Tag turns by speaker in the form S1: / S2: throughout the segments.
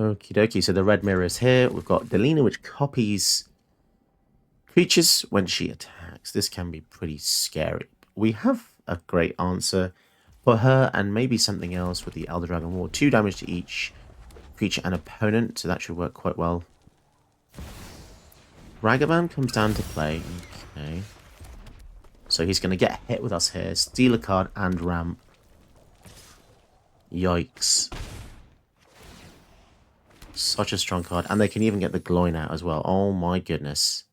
S1: Okie dokie, so the red mirror is here. We've got Delina, which copies creatures when she attacks. This can be pretty scary. We have a great answer for her and maybe something else with the Elder Dragon War. 2 damage to each creature and opponent, so that should work quite well. Ragavan comes down to play. Okay. So he's going to get hit with us here. Steal a card and ramp. Yikes. Such a strong card. And they can even get the Gloin out as well. Oh my goodness.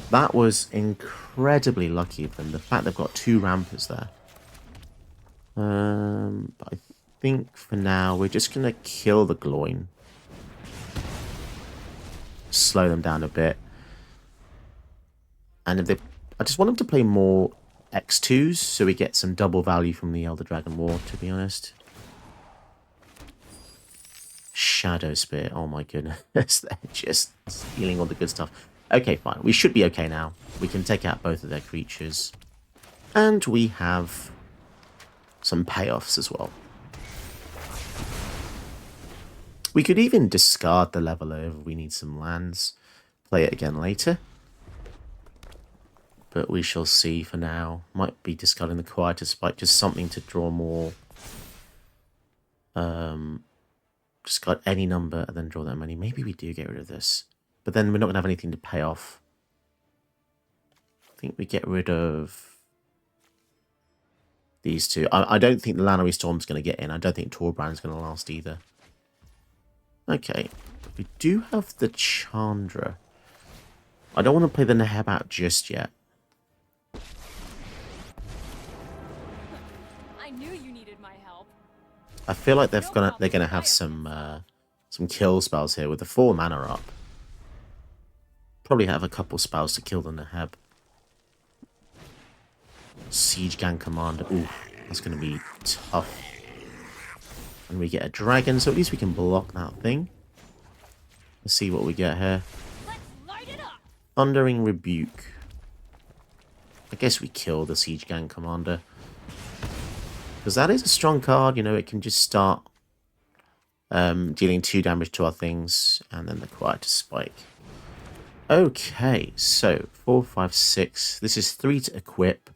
S1: That was incredibly lucky of them. The fact they've got 2 rampers there. But I think for now we're just going to kill the Gloin. Slow them down a bit. And if they, I just want them to play more X2s so we get some double value from the Elder Dragon War, to be honest. Shadow Spear, oh my goodness. They're just stealing all the good stuff. Okay, fine. We should be okay now. We can take out both of their creatures. And we have some payoffs as well. We could even discard the leveler if we need some lands. Play it again later. But we shall see for now. Might be discarding the Quieter Spike, just something to draw more. Discard any number and then draw that many. Maybe we do get rid of this. But then we're not going to have anything to pay off. I think we get rid of these 2. I don't think the Lannery Storm's going to get in. I don't think Torbrand's going to last either. Okay. We do have the Chandra. I don't want to play the Neheb out just yet. I feel like they're gonna have some kill spells here with the 4 mana up. Probably have a couple spells to kill the Neheb. Siege Gang Commander. Ooh, that's gonna be tough. And we get a dragon, so at least we can block that thing. Let's see what we get here. Thundering Rebuke. I guess we kill the Siege Gang Commander. Because that is a strong card, you know, it can just start dealing 2 damage to our things, and then the Quieter Spike. Okay, so 4, 5, 6. This is 3 to equip.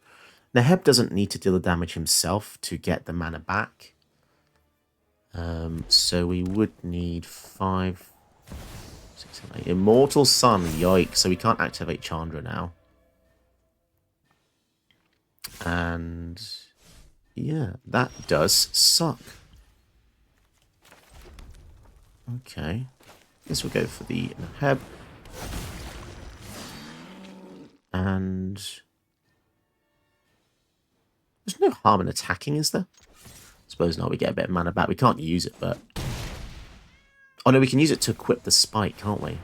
S1: Neheb doesn't need to deal the damage himself to get the mana back. So we would need 5, 6, 7, 8. Immortal Sun, yikes. So we can't activate Chandra now. And yeah, that does suck. Okay. Guess we'll go for the Neheb. And there's no harm in attacking, is there? Suppose not, we get a bit of mana back. We can't use it, but... Oh no, we can use it to equip the spike, can't we?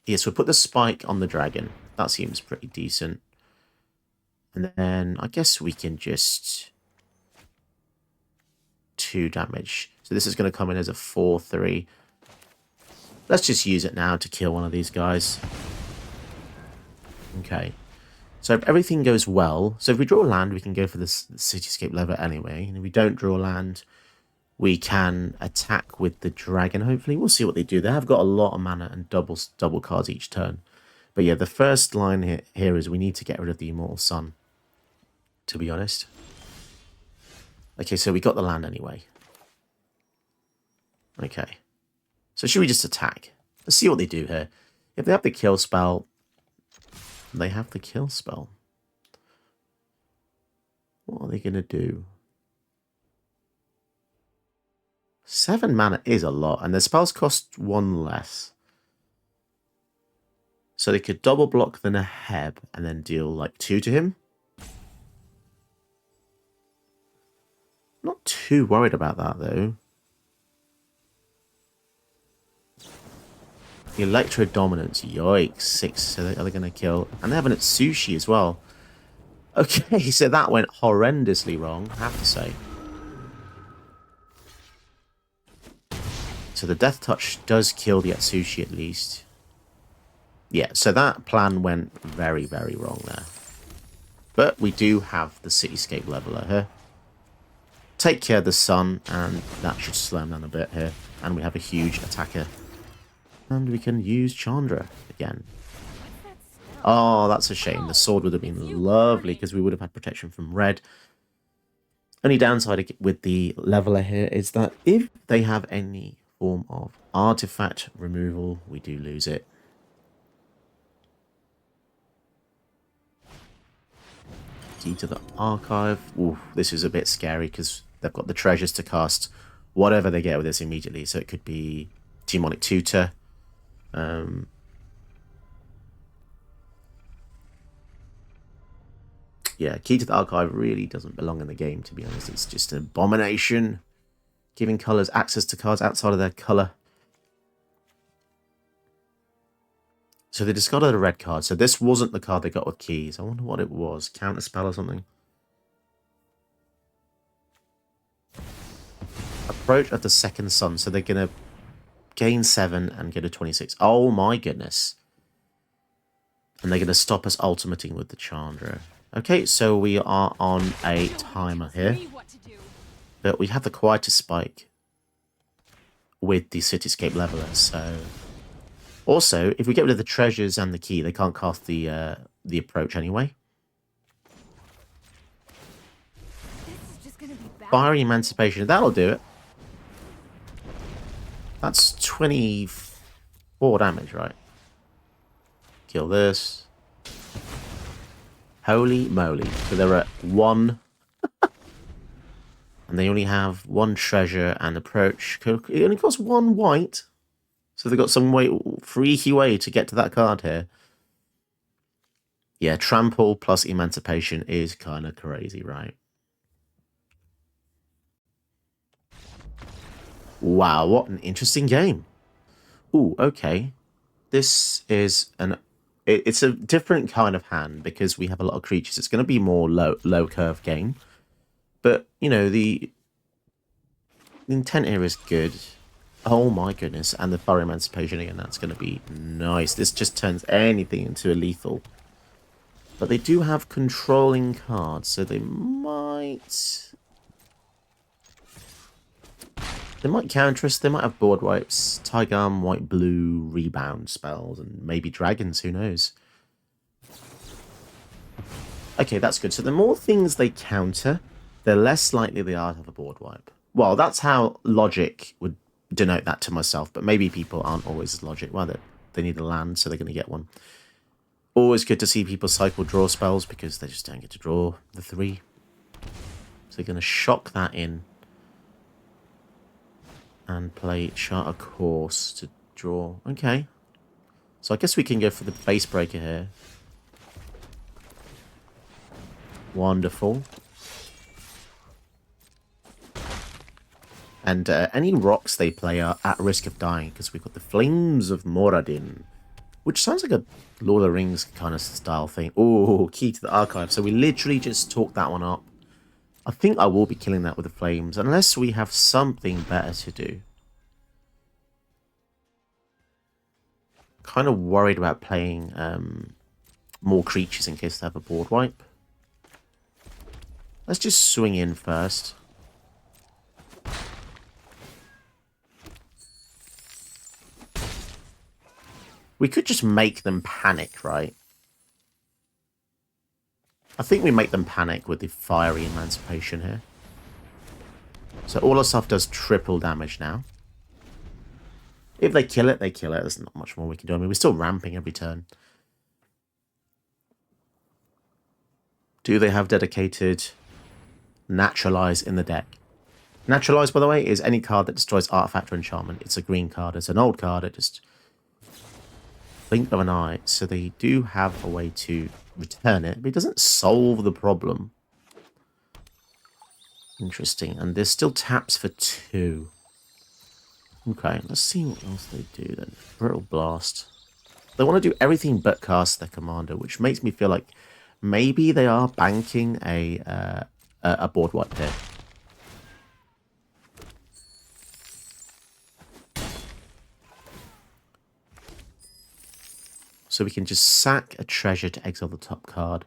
S1: Yes, we'll put the spike on the dragon. That seems pretty decent. And then I guess we can just 2 damage. So this is going to come in as a 4/3. Let's just use it now to kill one of these guys. Okay. So if everything goes well, so if we draw land, we can go for this Cityscape lever anyway. And if we don't draw land, we can attack with the dragon, hopefully. We'll see what they do. They have got a lot of mana and double cards each turn. But yeah, the first line here is we need to get rid of the Immortal Sun, to be honest. Okay, so we got the land anyway. Okay. So should we just attack? Let's see what they do here. If they have the kill spell, they have the kill spell. What are they going to do? 7 mana is a lot, and their spells cost 1 less. So they could double block the Neheb and then deal like 2 to him. Not too worried about that though. Electro Dominance, yikes, 6, so are they going to kill? And they have an Atsushi as well. Okay, so that went horrendously wrong, I have to say. So the Death Touch does kill the Atsushi at least. Yeah, so that plan went very, very wrong there. But we do have the Cityscape Leveler here. take care of the sun, and that should slow him down a bit here. And we have a huge attacker. And we can use Chandra again. Oh, that's a shame. The sword would have been lovely because we would have had protection from red. Only downside with the leveler here is that if they have any form of artifact removal, we do lose it. Key to the archive. Ooh, this is a bit scary because they've got the treasures to cast whatever they get with this immediately. So it could be Demonic Tutor. Yeah, Key to the Archive really doesn't belong in the game, to be honest. It's just an abomination. Giving colours access to cards outside of their colour. So they discarded a red card. So this wasn't the card they got with keys. I wonder what it was. Counterspell or something. Approach of the second sun. So they're going to gain 7 and get a 26. Oh my goodness. And they're going to stop us ultimating with the Chandra. Okay, so we are on a timer here. But we have the Quietus Spike with the Cityscape Leveler, so... Also, if we get rid of the treasures and the key, they can't cast the approach anyway. Fiery Emancipation, that'll do it. That's 24 damage, right? Kill this. Holy moly. So they're at 1. And they only have 1 treasure and approach. It only costs 1 white. So they've got some freaky way to get to that card here. Yeah, Trample plus Emancipation is kind of crazy, right? Wow, what an interesting game. Ooh, okay. This is it's a different kind of hand because we have a lot of creatures. It's going to be more low curve game. But, you know, the intent here is good. Oh my goodness. And the Fiery Emancipation again, that's going to be nice. This just turns anything into a lethal. But they do have controlling cards, so they might... They might counter us. They might have board wipes, Tiger Arm, white, blue, rebound spells, and maybe dragons. Who knows? Okay, that's good. So the more things they counter, the less likely they are to have a board wipe. Well, that's how logic would denote that to myself, but maybe people aren't always as logic. Well, they need a land, so they're going to get one. Always good to see people cycle draw spells because they just don't get to draw the 3. So they're going to shock that in and play Charter Course to draw. Okay. So I guess we can go for the base breaker here. Wonderful. And any rocks they play are at risk of dying because we've got the Flames of Moradin, which sounds like a Lord of the Rings kind of style thing. Oh, Key to the Archive. So we literally just talked that one up. I think I will be killing that with the Flames, unless we have something better to do. Kind of worried about playing more creatures in case they have a board wipe. Let's just swing in first. We could just make them panic, right? I think we make them panic with the Fiery Emancipation here. So all our stuff does triple damage now. If they kill it, they kill it. There's not much more we can do. I mean, we're still ramping every turn. Do they have dedicated Naturalize in the deck? Naturalize, by the way, is any card that destroys artifact or enchantment. It's a green card. It's an old card. It just... blink of an eye. So they do have a way to return it, but it doesn't solve the problem. Interesting. And there's still taps for 2. Okay, let's see what else they do then. Brittle Blast. They want to do everything but cast their Commander, which makes me feel like maybe they are banking a board wipe here. So we can just sack a treasure to exile the top card.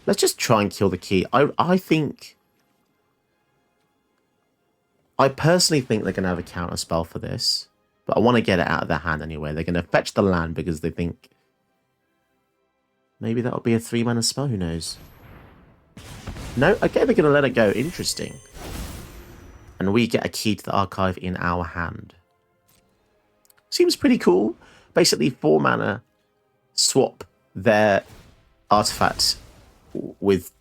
S1: Let's just try and kill the key. I personally think they're going to have a counter spell for this. But I want to get it out of their hand anyway. They're going to fetch the land because they think maybe that'll be a 3-mana spell. Who knows? No? Okay, they're going to let it go. Interesting. And we get a key to the archive in our hand. Seems pretty cool. Basically, 4 mana, swap their artifact with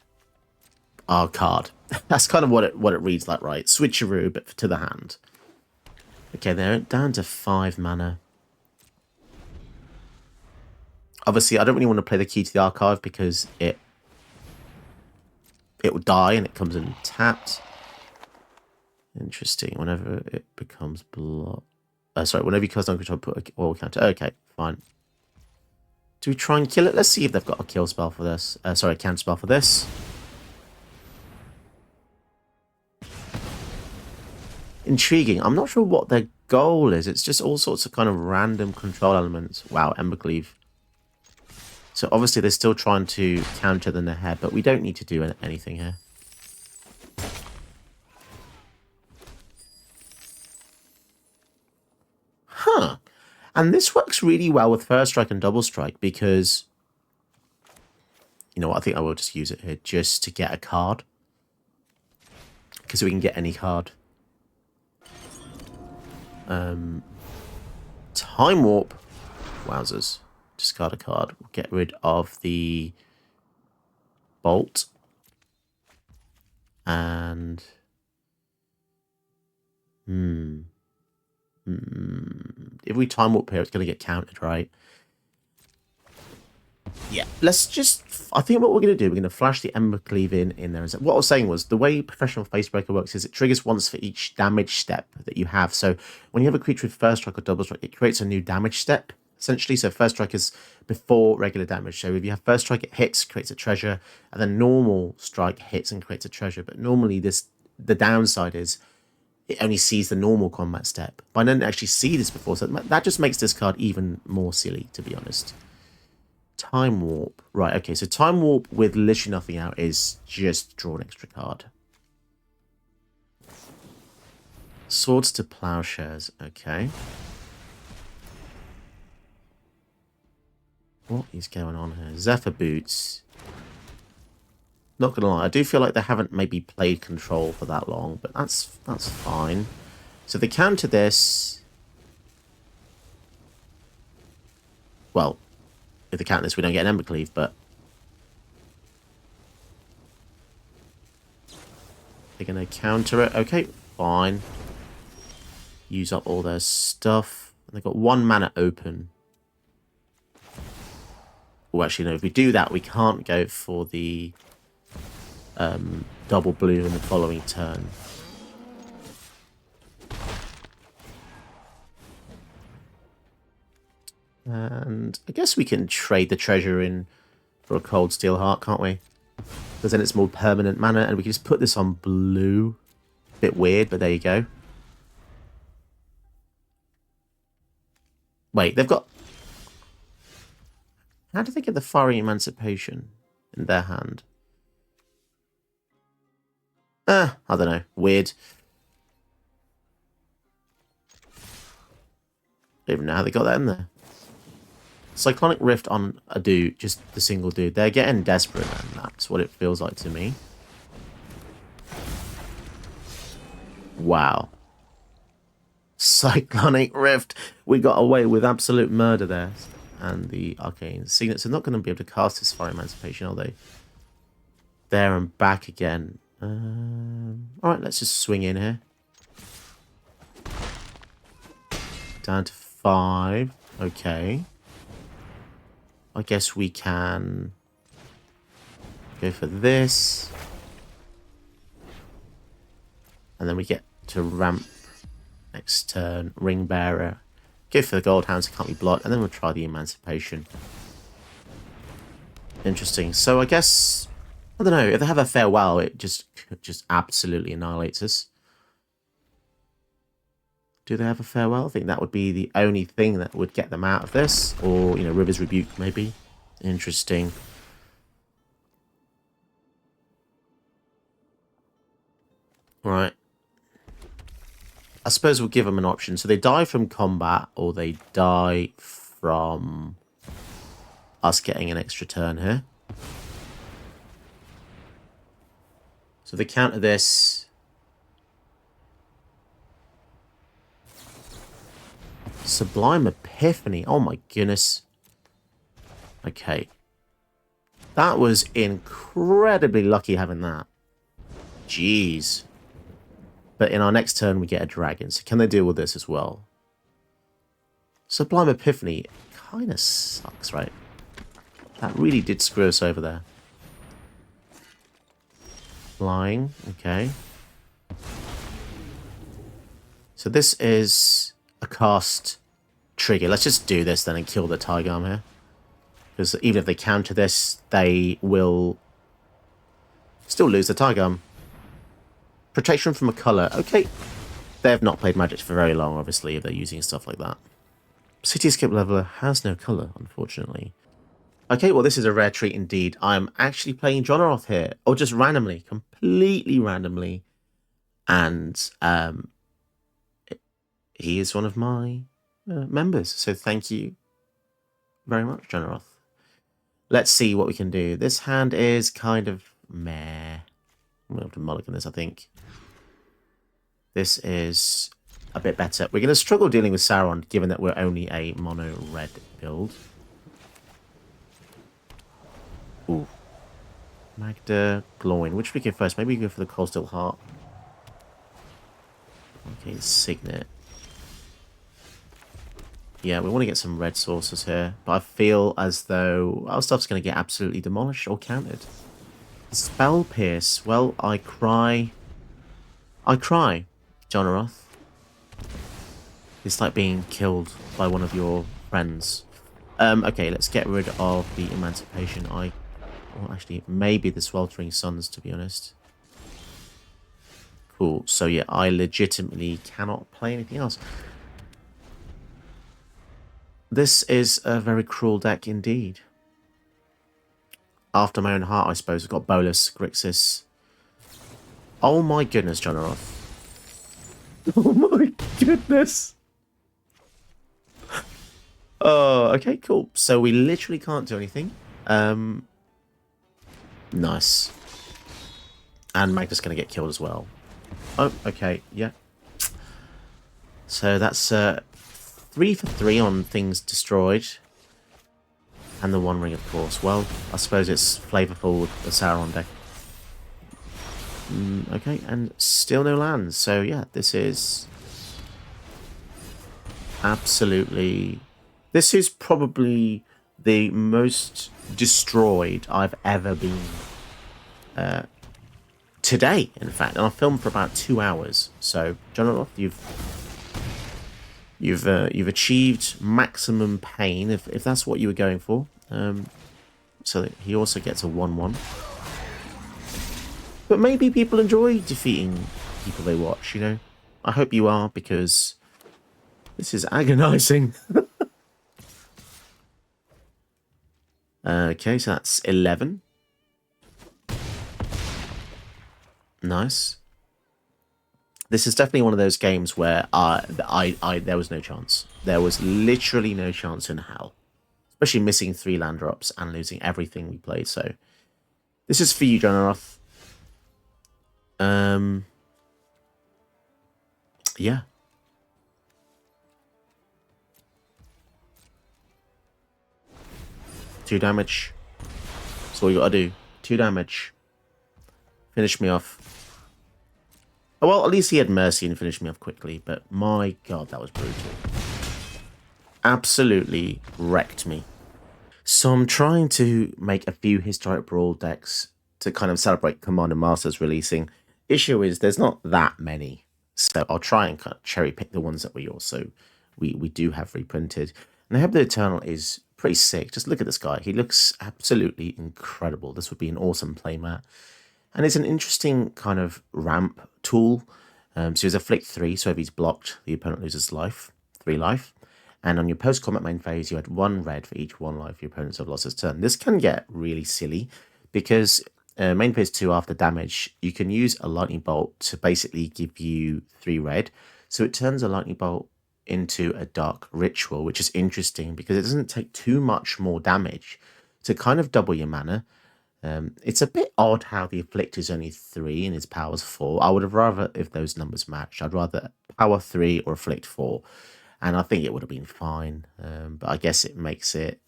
S1: our card. That's kind of what it reads like, right? Switcheroo, but to the hand. Okay, they're down to 5 mana. Obviously, I don't really want to play the key to the archive because it will die and it comes in tapped. Interesting. Whenever it becomes blocked. Sorry, whenever you cast on control, put a oil counter. Okay, fine. Do we try and kill it? Let's see if they've got a kill spell for this. Sorry, a counter spell for this. Intriguing. I'm not sure what their goal is. It's just all sorts of kind of random control elements. Wow, Embercleave. So obviously they're still trying to counter the Neheb, but we don't need to do anything here. Huh. And this works really well with First Strike and Double Strike because, you know what, I think I will just use it here just to get a card. Because we can get any card. Time Warp. Wowzers. Discard a card. We'll get rid of the Bolt. And... If we Time Warp here, it's going to get countered, right? Yeah, let's just... I think what we're going to do, we're going to flash the Embercleave in there. What I was saying was, the way Professional Facebreaker works is it triggers once for each damage step that you have. So when you have a creature with First Strike or Double Strike, it creates a new damage step, essentially. So First Strike is before regular damage. So if you have First Strike, it hits, creates a treasure, and then Normal Strike hits and creates a treasure. But normally the downside is it only sees the normal combat step. But I didn't actually see this before, so that just makes this card even more silly, to be honest. Time Warp. Right, okay, so Time Warp with literally nothing out is just draw an extra card. Swords to Plowshares, okay. What is going on here? Zephyr Boots. Not gonna lie, I do feel like they haven't maybe played Control for that long, but that's fine. So they counter this. Well, if they counter this, we don't get an Embercleave, but they're gonna counter it. Okay, fine. Use up all their stuff. They've got 1 mana open. Oh, actually, no. If we do that, we can't go for the double blue in the following turn. And I guess we can trade the treasure in for a Cold Steel Heart, can't we? Because then it's more permanent mana, and we can just put this on blue. Bit weird, but there you go. Wait, they've got... How do they get the Fiery Emancipation in their hand? I don't know. Weird. Don't even know how they got that in there. Cyclonic Rift on a dude, just the single dude. They're getting desperate, and that's what it feels like to me. Wow. Cyclonic Rift. We got away with absolute murder there. And the Arcane Signets are not going to be able to cast this Fire Emancipation, are they? There and back again. Alright, let's just swing in here. Down to 5. Okay. I guess we can go for this. And then we get to ramp next turn. Ring Bearer. Go for the Gold Hounds, it can't be blocked. And then we'll try the Emancipation. Interesting. So I guess, I don't know, if they have a Farewell, it just absolutely annihilates us. Do they have a Farewell? I think that would be the only thing that would get them out of this. Or, you know, River's Rebuke, maybe. Interesting. Right. I suppose we'll give them an option. So they die from combat, or they die from us getting an extra turn here. So the counter this... Sublime Epiphany. Oh my goodness. Okay. That was incredibly lucky having that. Jeez. But in our next turn, we get a dragon. So can they deal with this as well? Sublime Epiphany kind of sucks, right? That really did screw us over there. Flying. Okay. So this is a cast trigger. Let's just do this then and kill the Tiger Arm here. Because even if they counter this, they will still lose the Tiger Arm. Protection from a colour. Okay. They have not played Magic for very long, obviously, if they're using stuff like that. Cityscape Leveler has no colour, unfortunately. Okay, well, this is a rare treat indeed. I'm actually playing Jonaroth here. Or just randomly. Completely randomly. And he is one of my members. So thank you very much, Jonaroth. Let's see what we can do. This hand is kind of meh. I'm going to have to mulligan this, I think. This is a bit better. We're going to struggle dealing with Sauron, given that we're only a mono-red build. Ooh. Magda, Gloin. Which we go first? Maybe we go for the Cold Steel Heart. Okay, Signet. Yeah, we want to get some red sources here. But I feel as though our stuff's going to get absolutely demolished or countered. Spell Pierce. Well, I cry. I cry, Jonaroth. It's like being killed by one of your friends. Okay, let's get rid of the Emancipation. Well, actually, maybe the Sweltering Suns, to be honest. Cool. So, yeah, I legitimately cannot play anything else. This is a very cruel deck indeed. After my own heart, I suppose. We've got Bolus, Grixis. Oh my goodness, Jonaroth. Oh my goodness. Oh, okay, cool. So we literally can't do anything. Nice. And Magda's going to get killed as well. Oh, okay, yeah. So that's 3 for 3 on things destroyed. And the One Ring, of course. Well, I suppose it's flavorful with the Sauron deck. Okay, and still no lands. So, yeah, this is absolutely... This is probably the most destroyed I've ever been today, in fact. And I filmed for about 2 hours. So, Jonaroth, you've achieved maximum pain, if that's what you were going for. So that he also gets a 1-1. But maybe people enjoy defeating people they watch, you know? I hope you are, because this is agonizing. Okay, so that's 11. Nice. This is definitely one of those games where there was no chance. There was literally no chance in hell. Especially missing 3 land drops and losing everything we played. So this is for you, Jonaroth. Yeah. Two damage. That's all you gotta do. 2 damage. Finish me off. Oh, well, at least he had mercy and finished me off quickly. But my god, that was brutal. Absolutely wrecked me. So I'm trying to make a few Historic Brawl decks to kind of celebrate Command and Masters releasing. Issue is there's not that many. So I'll try and kind of cherry pick the ones that we also we do have reprinted. Neheb the Eternal is pretty sick. Just look at this guy. He looks absolutely incredible. This would be an awesome playmat. And it's an interesting kind of ramp tool. So he's a flick 3, so if he's blocked, the opponent loses life, 3 life. And on your post-combat main phase, you had 1 red for each 1 life your opponents have lost this turn. This can get really silly, because main phase 2 after damage, you can use a lightning bolt to basically give you 3 red. So it turns a lightning bolt into a dark ritual, which is interesting because it doesn't take too much more damage to kind of double your mana. It's a bit odd how the Afflict is only 3 and his power's 4. I would have rather if those numbers matched. I'd rather power 3 or Afflict 4. And I think it would have been fine. But I guess it makes it...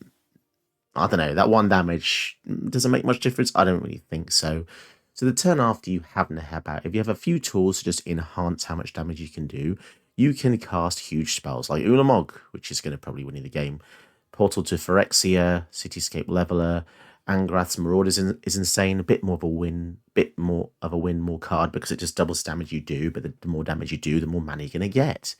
S1: I don't know, that 1 damage doesn't make much difference. I don't really think so. So the turn after you have Neheb out, if you have a few tools to just enhance how much damage you can do, you can cast huge spells like Ulamog, which is going to probably win you the game. Portal to Phyrexia, Cityscape Leveler, Angrath's Marauders is insane. A bit more of a win, more card because it just doubles damage you do. But the more damage you do, the more mana you're going to get.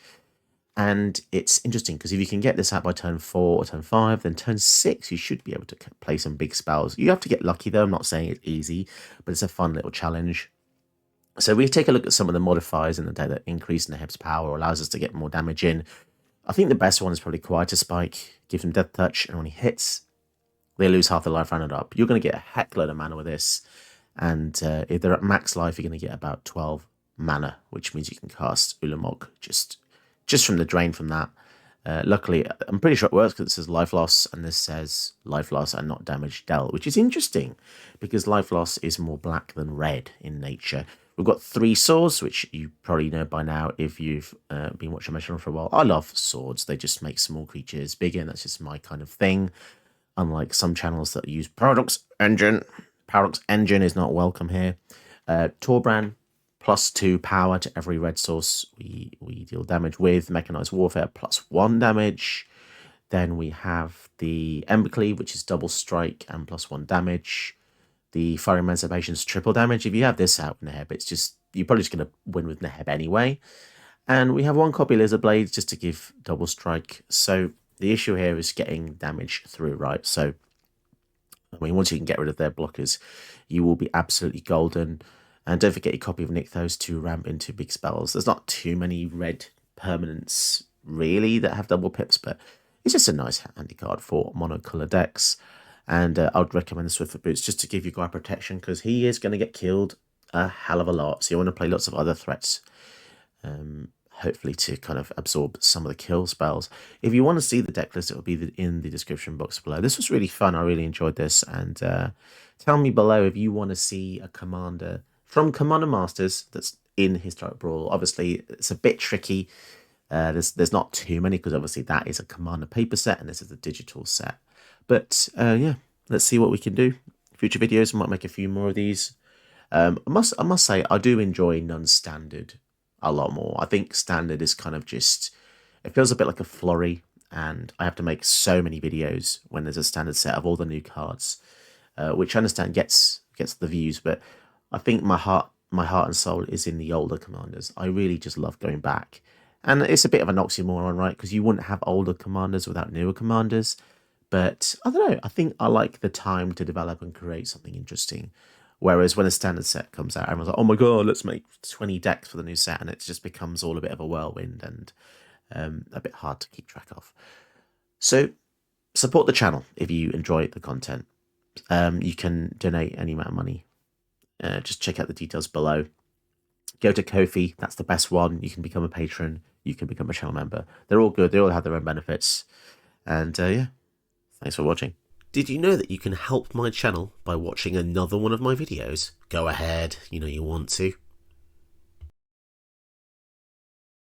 S1: And it's interesting because if you can get this out by turn 4 or turn 5, then turn 6 you should be able to play some big spells. You have to get lucky though. I'm not saying it's easy, but it's a fun little challenge. So we take a look at some of the modifiers in the deck that increase Neheb's power or allows us to get more damage in. I think the best one is probably Quieter Spike. Gives him Death Touch, and when he hits, they lose half their life rounded up. You're going to get a heck load of mana with this. And if they're at max life, you're going to get about 12 mana, which means you can cast Ulamog just from the drain from that. Luckily, I'm pretty sure it works because it says life loss, and this says life loss and not damage dealt, which is interesting because life loss is more black than red in nature. We've got 3 swords, which you probably know by now if you've been watching my channel for a while. I love swords. They just make small creatures bigger, and that's just my kind of thing. Unlike some channels that use Paradox Engine. Paradox Engine is not welcome here. Torbrand, +2 power to every red source we deal damage with. Mechanized Warfare, +1 damage. Then we have the Embercleave, which is double strike and +1 damage. The Fire Emancipation's triple damage. If you have this out with Neheb, it's just you're probably just going to win with Neheb anyway. And we have 1 copy Lizard Blades just to give double strike. So the issue here is getting damage through, right? So, I mean, once you can get rid of their blockers, you will be absolutely golden. And don't forget your copy of Nykthos to ramp into big spells. There's not too many red permanents, really, that have double pips, but it's just a nice handy card for monocolor decks. And I would recommend the Swiftfoot Boots just to give you guy protection, because he is going to get killed a hell of a lot. So you want to play lots of other threats, hopefully to kind of absorb some of the kill spells. If you want to see the deck list, it will be in the description box below. This was really fun. I really enjoyed this. And tell me below if you want to see a commander from Commander Masters that's in Historic Brawl. Obviously, it's a bit tricky. There's not too many because obviously that is a Commander paper set and this is a digital set. But yeah, let's see what we can do. Future videos, I might make a few more of these. I must say, I do enjoy non-standard a lot more. I think standard is kind of just, it feels a bit like a flurry, and I have to make so many videos when there's a standard set of all the new cards, which I understand gets the views, but I think my heart and soul is in the older commanders. I really just love going back. And it's a bit of an oxymoron, right? Because you wouldn't have older commanders without newer commanders. But I don't know. I think I like the time to develop and create something interesting. Whereas when a standard set comes out, everyone's like, oh my god, let's make 20 decks for the new set. And it just becomes all a bit of a whirlwind and a bit hard to keep track of. So support the channel if you enjoy the content. You can donate any amount of money. Just check out the details below. Go to Ko-fi. That's the best one. You can become a patron. You can become a channel member. They're all good. They all have their own benefits. And yeah, thanks for watching. Did you know that you can help my channel by watching another one of my videos? Go ahead, you know you want to.